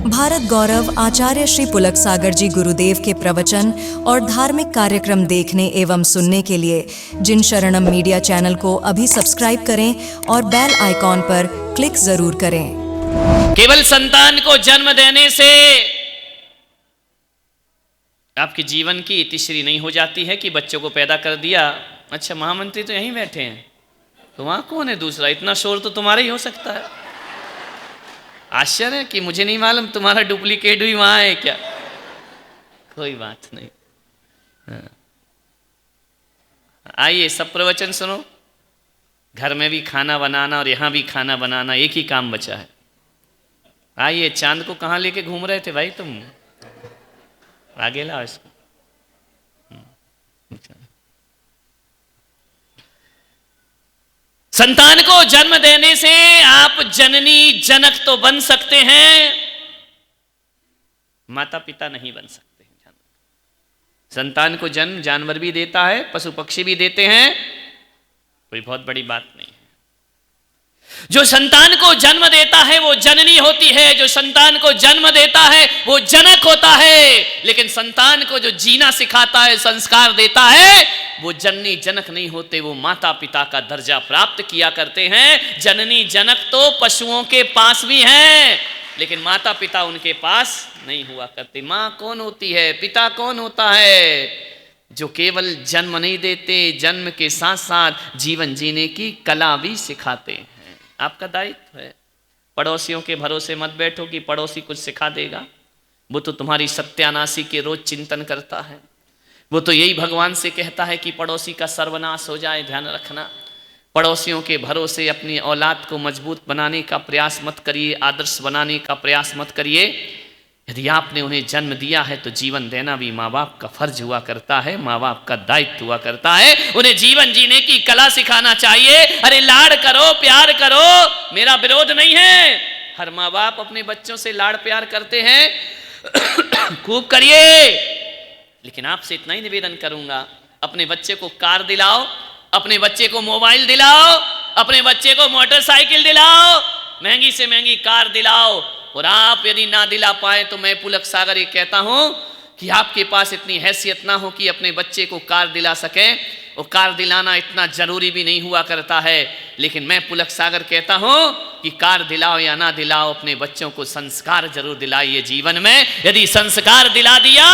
भारत गौरव आचार्य श्री पुलक सागर जी गुरुदेव के प्रवचन और धार्मिक कार्यक्रम देखने एवं सुनने के लिए जिन शरणम मीडिया चैनल को अभी सब्सक्राइब करें और बेल आइकॉन पर क्लिक जरूर करें। केवल संतान को जन्म देने से आपके जीवन की इतिश्री नहीं हो जाती है कि बच्चों को पैदा कर दिया। अच्छा, महामंत्री तो यहीं बैठे हैं, तो वहां कौन है दूसरा? इतना शोर तो तुम्हारा ही हो सकता है। आश्चर्य है कि मुझे नहीं मालूम तुम्हारा डुप्लीकेट भी वहां है क्या? कोई बात नहीं। आइए सब प्रवचन सुनो। घर में भी खाना बनाना और यहां भी खाना बनाना, एक ही काम बचा है। आइए, चांद को कहां लेके घूम रहे थे भाई तुम? आगे लाओ इसको। संतान को जन्म देने से आप जननी जनक तो बन सकते हैं, माता पिता नहीं बन सकते हैं। संतान को जन्म जानवर भी देता है, पशु पक्षी भी देते हैं, कोई बहुत बड़ी बात नहीं है। जो संतान को जन्म देता है वो जननी होती है, जो संतान को जन्म देता है वो जनक होता है। लेकिन संतान को जो जीना सिखाता है, संस्कार देता है, वो जननी जनक नहीं होते, वो माता पिता का दर्जा प्राप्त किया करते हैं। जननी जनक तो पशुओं के पास भी हैं, लेकिन माता पिता उनके पास नहीं हुआ करते। माँ कौन होती है, पिता कौन होता है? जो केवल जन्म नहीं देते, जन्म के साथ साथ जीवन जीने की कला भी सिखाते हैं। आपका दायित्व है। पड़ोसियों के भरोसे मत बैठो कि पड़ोसी कुछ सिखा देगा। वो तो तुम्हारी सत्यानाशी के रोज चिंतन करता है। वो तो यही भगवान से कहता है कि पड़ोसी का सर्वनाश हो जाए, ध्यान रखना। पड़ोसियों के भरोसे अपनी औलाद को मजबूत बनाने का प्रयास मत करिए, आदर्श बनाने का प्रयास मत करिए। यदि आपने उन्हें जन्म दिया है तो जीवन देना भी माँ बाप का फर्ज हुआ करता है, माँ बाप का दायित्व हुआ करता है। उन्हें जीवन जीने की कला सिखाना चाहिए। अरे लाड़ करो, प्यार करो, मेरा विरोध नहीं है। हर माँ बाप अपने बच्चों से लाड़ प्यार करते हैं, खूब करिए। लेकिन आपसे इतना ही निवेदन करूंगा, अपने बच्चे को कार दिलाओ, अपने बच्चे को मोबाइल दिलाओ, अपने बच्चे को मोटरसाइकिल दिलाओ, महंगी से महंगी कार दिलाओ। और आप यदि ना दिला पाए तो मैं पुलक सागर ये कहता हूं कि आपके पास इतनी हैसियत ना हो कि अपने बच्चे को कार दिला सके। और कार दिलाना इतना जरूरी भी नहीं हुआ करता है। लेकिन मैं पुलक सागर कहता हूं कि कार दिलाओ या ना दिलाओ, अपने बच्चों को संस्कार जरूर दिलाइए जीवन में। यदि संस्कार दिला दिया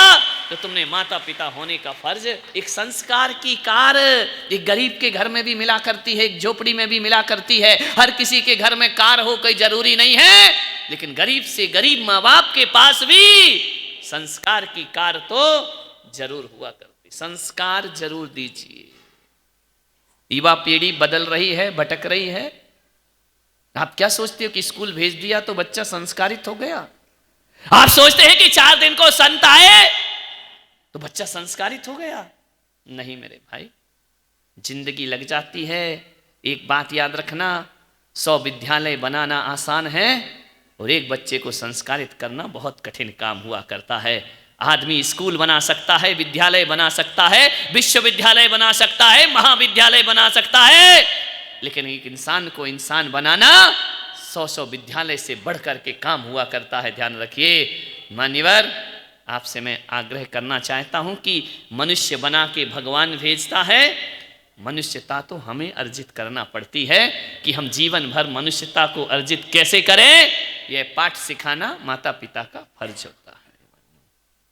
तो तुमने माता पिता होने का फर्ज। एक संस्कार की कार एक गरीब के घर में भी मिला करती है, एक झोपड़ी में भी मिला करती है। हर किसी के घर में कार हो कोई जरूरी नहीं है, लेकिन गरीब से गरीब माँ बाप के पास भी संस्कार की कार तो जरूर हुआ करती। संस्कार जरूर दीजिए। युवा पीढ़ी बदल रही है, भटक रही है। आप क्या सोचते हो कि स्कूल भेज दिया तो बच्चा संस्कारित हो गया? आप सोचते हैं कि 4 दिन को संत आए तो बच्चा संस्कारित हो गया? नहीं मेरे भाई, जिंदगी लग जाती है। एक बात याद रखना, 100 विद्यालय बनाना आसान है और एक बच्चे को संस्कारित करना बहुत कठिन काम हुआ करता है। आदमी स्कूल बना सकता है, विद्यालय बना सकता है, विश्वविद्यालय बना सकता है, महाविद्यालय बना सकता है, लेकिन एक इंसान को इंसान बनाना 100 विद्यालय से बढ़कर के काम हुआ करता है। ध्यान रखिए। मान्यवर, आपसे मैं आग्रह करना चाहता हूं कि मनुष्य बना के भगवान भेजता है, मनुष्यता तो हमें अर्जित करना पड़ती है। कि हम जीवन भर मनुष्यता को अर्जित कैसे करें, यह पाठ सिखाना माता पिता का फर्ज होता है।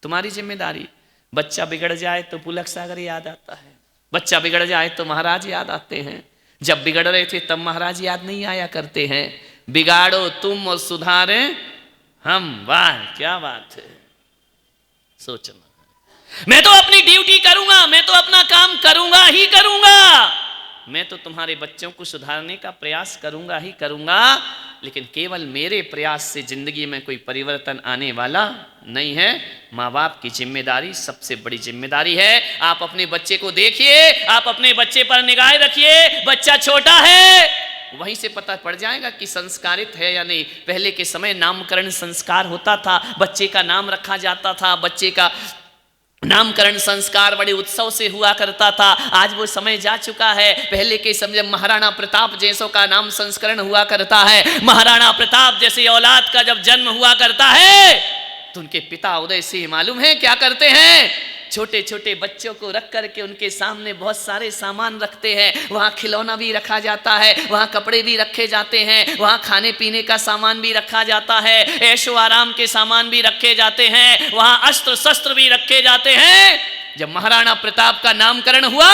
तुम्हारी जिम्मेदारी। बच्चा बिगड़ जाए तो पुलक सागर याद आता है, बच्चा बिगड़ जाए तो महाराज याद आते हैं। जब बिगड़ रहे थे तब महाराज याद नहीं आया करते हैं। बिगाड़ो तुम और सुधारे हम। वाह क्या बात है। सोचना, मैं तो अपनी ड्यूटी करूंगा, मैं तो अपना काम करूंगा ही करूंगा। मैं तो तुम्हारे बच्चों को सुधारने का प्रयास करूंगा ही करूंगा, लेकिन केवल मेरे प्रयास से जिंदगी में कोई परिवर्तन आने वाला नहीं है। माँ बाप की जिम्मेदारी सबसे बड़ी जिम्मेदारी है। आप अपने बच्चे को देखिए, आप अपने बच्चे पर निगाह रखिए। बच्चा छोटा है, वहीं से पता पड़ जाएगा कि संस्कारित है या नहीं। पहले के समय नामकरण संस्कार होता था, बच्चे का नाम रखा जाता था, बच्चे का नामकरण संस्कार बड़े उत्सव से हुआ करता था। आज वो समय जा चुका है। पहले के समय महाराणा प्रताप जैसों का नाम संस्करण हुआ करता है। महाराणा प्रताप जैसी औलाद का जब जन्म हुआ करता है तो उनके पिता उदय सिंह मालूम है क्या करते हैं, छोटे छोटे बच्चों को रख करके उनके सामने बहुत सारे सामान रखते हैं। वहाँ खिलौना भी रखा जाता है, वहाँ कपड़े भी रखे जाते हैं, वहाँ खाने पीने का सामान भी रखा जाता है, ऐशो आराम के सामान भी रखे जाते हैं, वहाँ अस्त्र शस्त्र भी रखे जाते हैं। जब महाराणा प्रताप का नामकरण हुआ,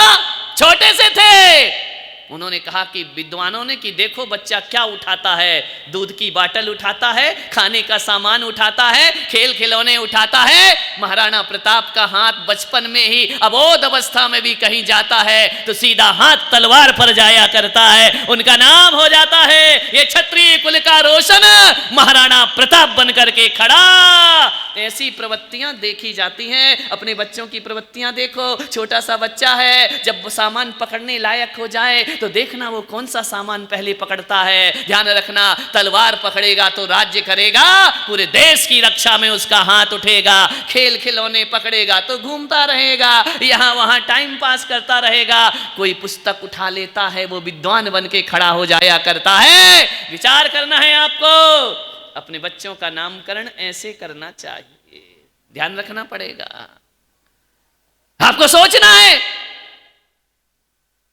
छोटे से थे, उन्होंने कहा कि विद्वानों ने कि देखो बच्चा क्या उठाता है, दूध की बाटल उठाता है, खाने का सामान उठाता है, खेल खिलौने उठाता है। महाराणा प्रताप का हाथ बचपन में ही अबोध अवस्था में भी कहीं जाता है तो सीधा हाथ तलवार पर जाया करता है, उनका नाम हो जाता है ये क्षत्रिय कुल का रोशन महाराणा प्रताप बन करके खड़ा। ऐसी प्रवृत्तियां देखी जाती हैं। अपने बच्चों की प्रवृत्तियां देखो। छोटा सा बच्चा है, जब वो सामान पकड़ने लायक हो जाए तो देखना वो कौन सा सामान पहले पकड़ता है। ध्यान रखना, तलवार पकड़ेगा तो राज्य करेगा, पूरे देश की रक्षा में उसका हाथ उठेगा। खेल खिलौने पकड़ेगा तो घूमता रहेगा, यहां वहां टाइम पास करता रहेगा। कोई पुस्तक उठा लेता है, वो विद्वान बन के खड़ा हो जाया करता है। विचार करना है आपको, अपने बच्चों का नामकरण ऐसे करना चाहिए। ध्यान रखना पड़ेगा, आपको सोचना है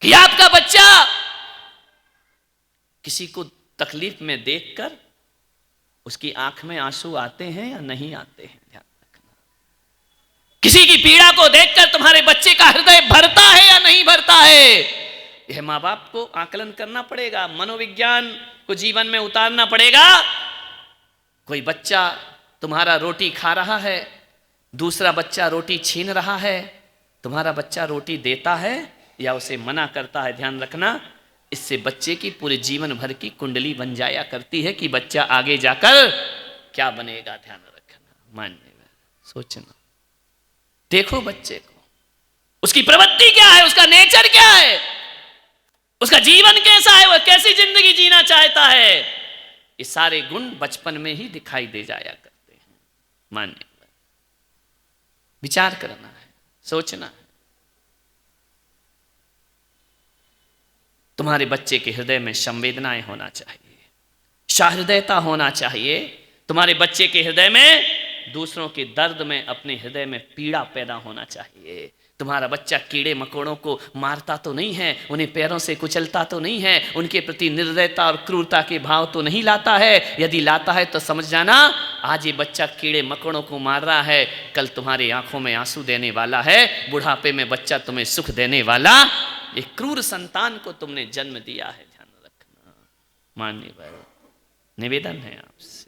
कि आपका बच्चा किसी को तकलीफ में देखकर उसकी आंख में आंसू आते हैं या नहीं आते हैं। ध्यान रखना, किसी की पीड़ा को देखकर तुम्हारे बच्चे का हृदय भरता है या नहीं भरता है, यह मां बाप को आकलन करना पड़ेगा, मनोविज्ञान को जीवन में उतारना पड़ेगा। कोई बच्चा तुम्हारा रोटी खा रहा है, दूसरा बच्चा रोटी छीन रहा है, तुम्हारा बच्चा रोटी देता है या उसे मना करता है। ध्यान रखना, इससे बच्चे की पूरे जीवन भर की कुंडली बन जाया करती है कि बच्चा आगे जाकर क्या बनेगा। ध्यान रखना, मानने में सोचना, देखो बच्चे को, उसकी प्रवृत्ति क्या है, उसका नेचर क्या है, उसका जीवन कैसा है, वह कैसी जिंदगी जीना चाहता है। ये सारे गुण बचपन में ही दिखाई दे जाया करते हैं। मानने में विचार करना है, सोचना है। तुम्हारे बच्चे के हृदय में संवेदनाएं होना चाहिए, सहृदयता होना चाहिए। तुम्हारे बच्चे के हृदय में दूसरों के दर्द में, अपने हृदय में पीड़ा पैदा होना चाहिए। तुम्हारा बच्चा कीड़े मकोड़ों को मारता तो नहीं है, उन्हें पैरों से कुचलता तो नहीं है, उनके प्रति निर्दयता और क्रूरता के भाव तो नहीं लाता है। यदि लाता है तो समझ जाना, आज ये बच्चा कीड़े मकोड़ों को मार रहा है, कल तुम्हारी आंखों में आंसू देने वाला है, बुढ़ापे में बच्चा तुम्हें सुख देने वाला। एक क्रूर संतान को तुमने जन्म दिया है। ध्यान रखना, माननीय भाई, निवेदन है आपसे,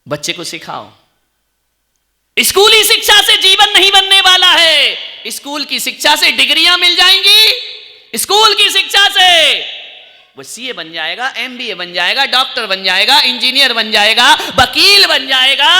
बच्चे को सिखाओ। स्कूली शिक्षा से जीवन नहीं बनने वाला है। स्कूल की शिक्षा से डिग्रियां मिल जाएंगी, स्कूल की शिक्षा से वो सीए बन जाएगा, एमबीए बन जाएगा, डॉक्टर बन जाएगा, इंजीनियर बन जाएगा, वकील बन जाएगा।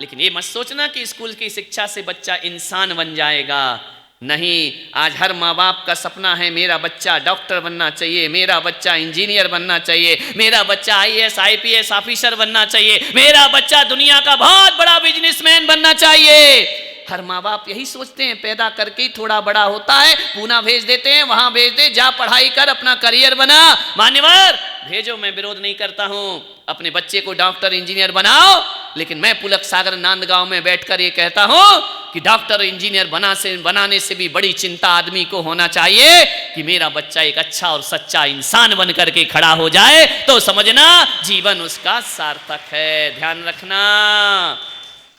लेकिन ये मत सोचना कि स्कूल की शिक्षा से बच्चा इंसान बन जाएगा। नहीं, आज हर माँ बाप का सपना है मेरा बच्चा डॉक्टर बनना चाहिए, मेरा बच्चा इंजीनियर बनना चाहिए, मेरा बच्चा आईएएस आईपीएस ऑफिसर बनना चाहिए, मेरा बच्चा दुनिया का बहुत बड़ा बिजनेसमैन बनना चाहिए। हर माँ बाप यही सोचते हैं, पैदा करके ही थोड़ा बड़ा होता है, पूना भेज देते हैं, वहां भेज दे, जा पढ़ाई कर, अपना करियर बना। मान्यवर भेजो, मैं विरोध नहीं करता हूं, अपने बच्चे को डॉक्टर इंजीनियर बनाओ। लेकिन मैं पुलक सागर नांदगांव में बैठकर ये कहता हूं कि डॉक्टर इंजीनियर बनाने से भी बड़ी चिंता आदमी को होना चाहिए कि मेरा बच्चा एक अच्छा और सच्चा इंसान बन करके खड़ा हो जाए, तो समझना जीवन उसका सार्थक है। ध्यान रखना,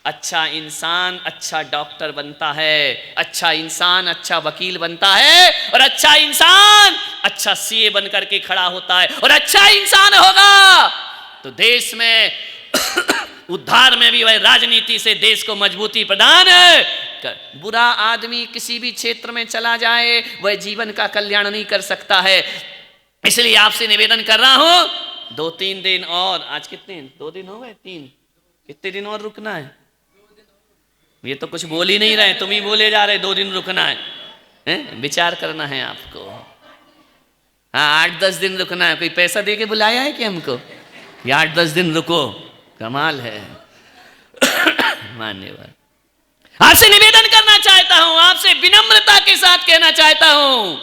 अच्छा इंसान अच्छा डॉक्टर बनता है, अच्छा इंसान अच्छा वकील बनता है, और अच्छा इंसान अच्छा सीए बन करके खड़ा होता है। और अच्छा इंसान होगा तो देश में उद्धार में भी वह राजनीति से देश को मजबूती प्रदान कर। बुरा आदमी किसी भी क्षेत्र में चला जाए, वह जीवन का कल्याण नहीं कर सकता है। इसलिए आपसे निवेदन कर रहा हूं, 2-3 दिन और, आज कितने 2 दिन हो गए, 3, कितने दिन और रुकना है? ये तो कुछ बोल ही नहीं रहे, तुम ही बोले जा रहे 2 दिन रुकना है। विचार करना है आपको। हाँ, 8-10 दिन रुकना है। कोई पैसा दे के बुलाया है कि हमको? 8-10 दिन रुको, कमाल है। मान्यवर, आपसे निवेदन करना चाहता हूं, आपसे विनम्रता के साथ कहना चाहता हूं,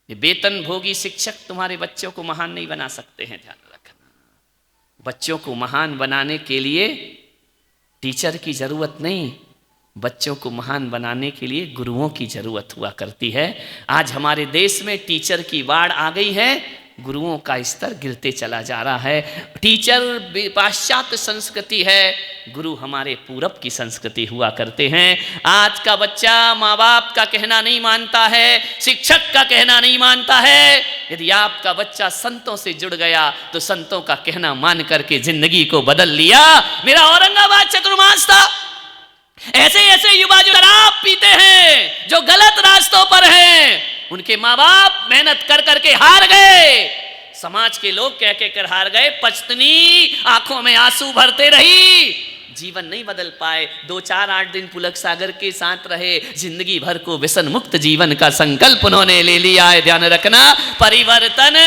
ये वेतन भोगी शिक्षक तुम्हारे बच्चों को महान नहीं बना सकते हैं। ध्यान रखना, बच्चों को महान बनाने के लिए टीचर की जरूरत नहीं, बच्चों को महान बनाने के लिए गुरुओं की जरूरत हुआ करती है। आज हमारे देश में टीचर की बाढ़ आ गई है, गुरुओं का स्तर गिरते चला जा रहा है। टीचर पाश्चात्य संस्कृति है, गुरु हमारे पूरब की संस्कृति हुआ करते हैं। आज का बच्चा माँ बाप का कहना नहीं मानता है, शिक्षक का कहना नहीं मानता है। यदि आपका बच्चा संतों से जुड़ गया तो संतों का कहना मान करके जिंदगी को बदल लिया। मेरा औरंगाबाद चतुर्मास था, ऐसे ऐसे युवा जो शराब पीते हैं, जो गलत रास्तों पर हैं, उनके माँ बाप मेहनत कर करके हार गए, समाज के लोग कह के कर हार गए, पत्नी आंखों में आंसू भरते रही, जीवन नहीं बदल पाए। 2-4-8 दिन पुलक सागर के साथ रहे, जिंदगी भर को व्यसन मुक्त जीवन का संकल्प उन्होंने ले लिया है। ध्यान रखना, परिवर्तन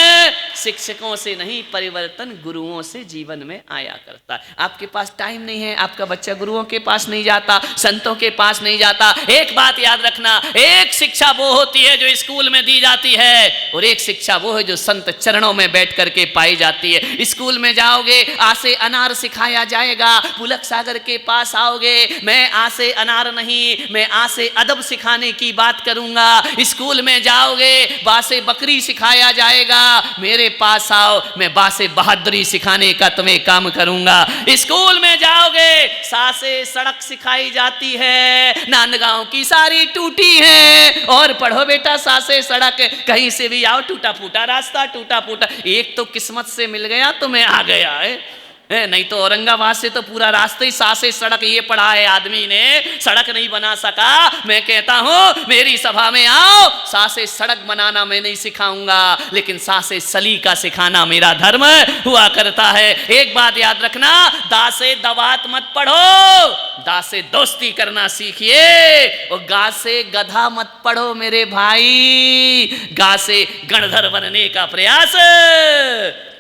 शिक्षकों से नहीं, परिवर्तन गुरुओं से जीवन में आया करता है। आपके पास टाइम नहीं है, आपका बच्चा गुरुओं के पास नहीं जाता, संतों के पास नहीं जाता। एक बात याद रखना, एक शिक्षा वो होती है जो स्कूल में दी जाती है, और एक शिक्षा वो है जो संत चरणों में बैठ करके पाई जाती है। स्कूल में जाओगे, आ से अनार सिखाया जाएगा, पुलक सागर के पास आओगे, मैं आ से अनार नहीं, मैं आ से अदब सिखाने की बात करूंगा। स्कूल में जाओगे, बा से बकरी सिखाया जाएगा, मेरे पास आओ, मैं बा से बहादुरी सिखाने का तुम्हें काम करूंगा। स्कूल में जाओगे, सा से सड़क सिखाई जाती है, नांदगांव की सारी टूटी है, और पढ़ो बेटा सा से सड़क, कहीं से भी आओ, टूटा फूटा रास्ता, टूटा फूटा। एक तो किस्मत से मिल गया तो मैं आ गया है, नहीं तो औरंगाबाद से तो पूरा रास्ते ही सा से सड़क ये पढ़ा है आदमी ने, सड़क नहीं बना सका। मैं कहता हूं मेरी सभा में आओ, सा से सड़क बनाना मैं नहीं सिखाऊंगा, लेकिन सा से सलीका सिखाना मेरा धर्म हुआ करता है। एक बात याद रखना, दा से दवात मत पढ़ो, दा से दोस्ती करना सीखिए, और गा से गधा मत पढ़ो मेरे भाई, गा से गणधर बनने का प्रयास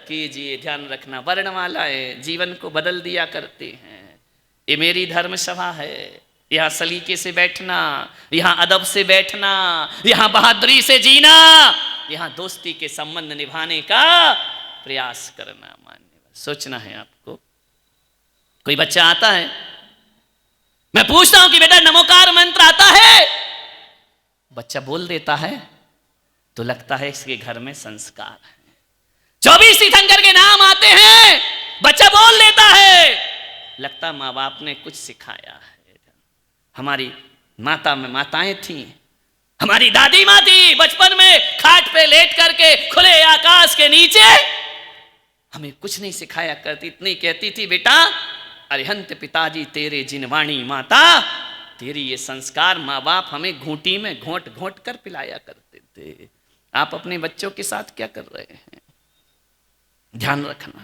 कीजिए। ध्यान रखना, वर्णमालाएं जीवन को बदल दिया करते हैं। ये मेरी धर्म सभा है, यहाँ सलीके से बैठना, यहाँ अदब से बैठना, यहाँ बहादुरी से जीना, यहाँ दोस्ती के संबंध निभाने का प्रयास करना। मान्य सोचना है आपको। कोई बच्चा आता है, मैं पूछता हूं कि बेटा नमोकार मंत्र आता है, बच्चा बोल देता है तो लगता है इसके घर में संस्कार है। 24 तीर्थंकर के नाम आते हैं, बच्चा बोल लेता है, लगता माँ बाप ने कुछ सिखाया है। हमारी माताएं थी, हमारी दादी माँ थी, बचपन में खाट पे लेट करके खुले आकाश के नीचे हमें कुछ नहीं सिखाया करती, इतनी कहती थी, बेटा अरिहंत पिताजी तेरे जिनवाणी माता, तेरी ये संस्कार माँ बाप हमें घूंटी में घोंट घोंट कर पिलाया करते थे। आप अपने बच्चों के साथ क्या कर रहे हैं? ध्यान रखना,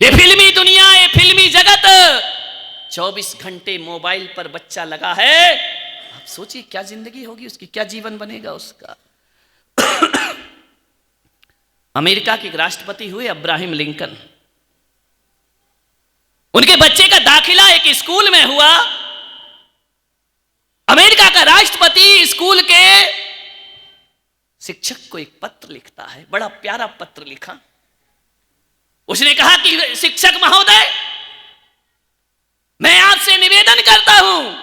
ये फिल्मी दुनिया, ये फिल्मी जगत, 24 घंटे मोबाइल पर बच्चा लगा है। आप सोचिए क्या जिंदगी होगी उसकी, क्या जीवन बनेगा उसका। अमेरिका के राष्ट्रपति हुए अब्राहम लिंकन, उनके बच्चे का दाखिला एक स्कूल में हुआ। अमेरिका का राष्ट्रपति स्कूल के शिक्षक को एक पत्र लिखता है, बड़ा प्यारा पत्र लिखा। उसने कहा कि शिक्षक महोदय, मैं आपसे निवेदन करता हूं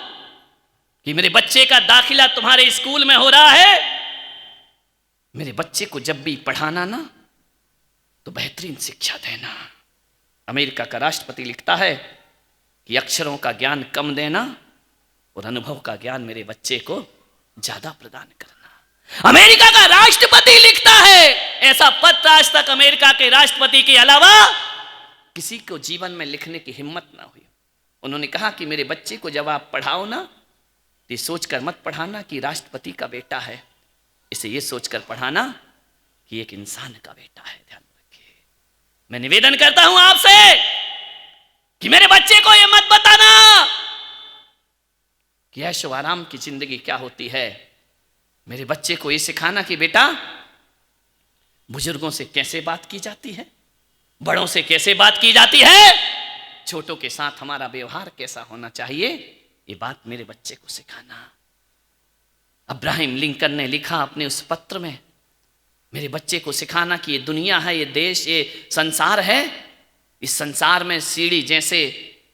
कि मेरे बच्चे का दाखिला तुम्हारे स्कूल में हो रहा है, मेरे बच्चे को जब भी पढ़ाना ना तो बेहतरीन शिक्षा देना। अमेरिका का राष्ट्रपति लिखता है कि अक्षरों का ज्ञान कम देना और अनुभव का ज्ञान मेरे बच्चे को ज्यादा प्रदान करना। अमेरिका का राष्ट्रपति लिखता है ऐसा पत्र, आज तक अमेरिका के राष्ट्रपति के अलावा किसी को जीवन में लिखने की हिम्मत ना हुई। उन्होंने कहा कि मेरे बच्चे को जब आप पढ़ाओ ना, ये सोचकर मत पढ़ाना कि राष्ट्रपति का बेटा है, इसे ये सोचकर पढ़ाना कि एक इंसान का बेटा है। ध्यान रखिए, मैं निवेदन करता हूं आपसे कि मेरे बच्चे को ये मत बताना कि ऐशो आराम की जिंदगी क्या होती है। मेरे बच्चे को ये सिखाना कि बेटा बुजुर्गों से कैसे बात की जाती है, बड़ों से कैसे बात की जाती है, छोटों के साथ हमारा व्यवहार कैसा होना चाहिए, ये बात मेरे बच्चे को सिखाना। अब्राहम लिंकन ने लिखा अपने उस पत्र में, मेरे बच्चे को सिखाना कि ये दुनिया है, ये देश, ये संसार है, इस संसार में सीढ़ी जैसे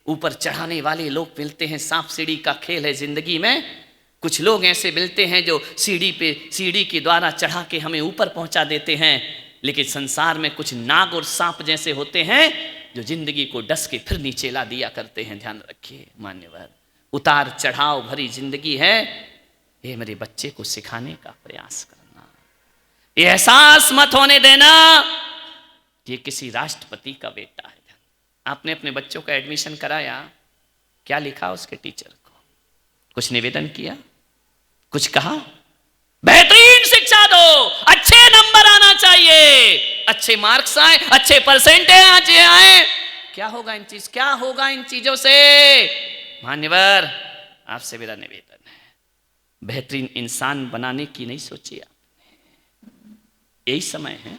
ऊपर चढ़ाने वाले लोग मिलते हैं, सांप सीढ़ी का खेल है जिंदगी में। कुछ लोग ऐसे मिलते हैं जो सीढ़ी के द्वारा चढ़ा के हमें ऊपर पहुंचा देते हैं, लेकिन संसार में कुछ नाग और सांप जैसे होते हैं जो जिंदगी को डस के फिर नीचे ला दिया करते हैं। ध्यान रखिए मान्यवर, उतार चढ़ाव भरी जिंदगी है, ये मेरे बच्चे को सिखाने का प्रयास करना। ये एहसास मत होने देना कि ये किसी राष्ट्रपति का बेटा है। आपने अपने बच्चों का एडमिशन कराया, क्या लिखा उसके टीचर को? कुछ निवेदन किया, कुछ कहा? बेहतरीन शिक्षा दो, अच्छे नंबर आना चाहिए, अच्छे मार्क्स आए, अच्छे परसेंटेज आए। क्या होगा इन चीजों से? मान्यवर, आपसे मेरा निवेदन है, बेहतरीन इंसान बनाने की नहीं सोची आपने। यही समय है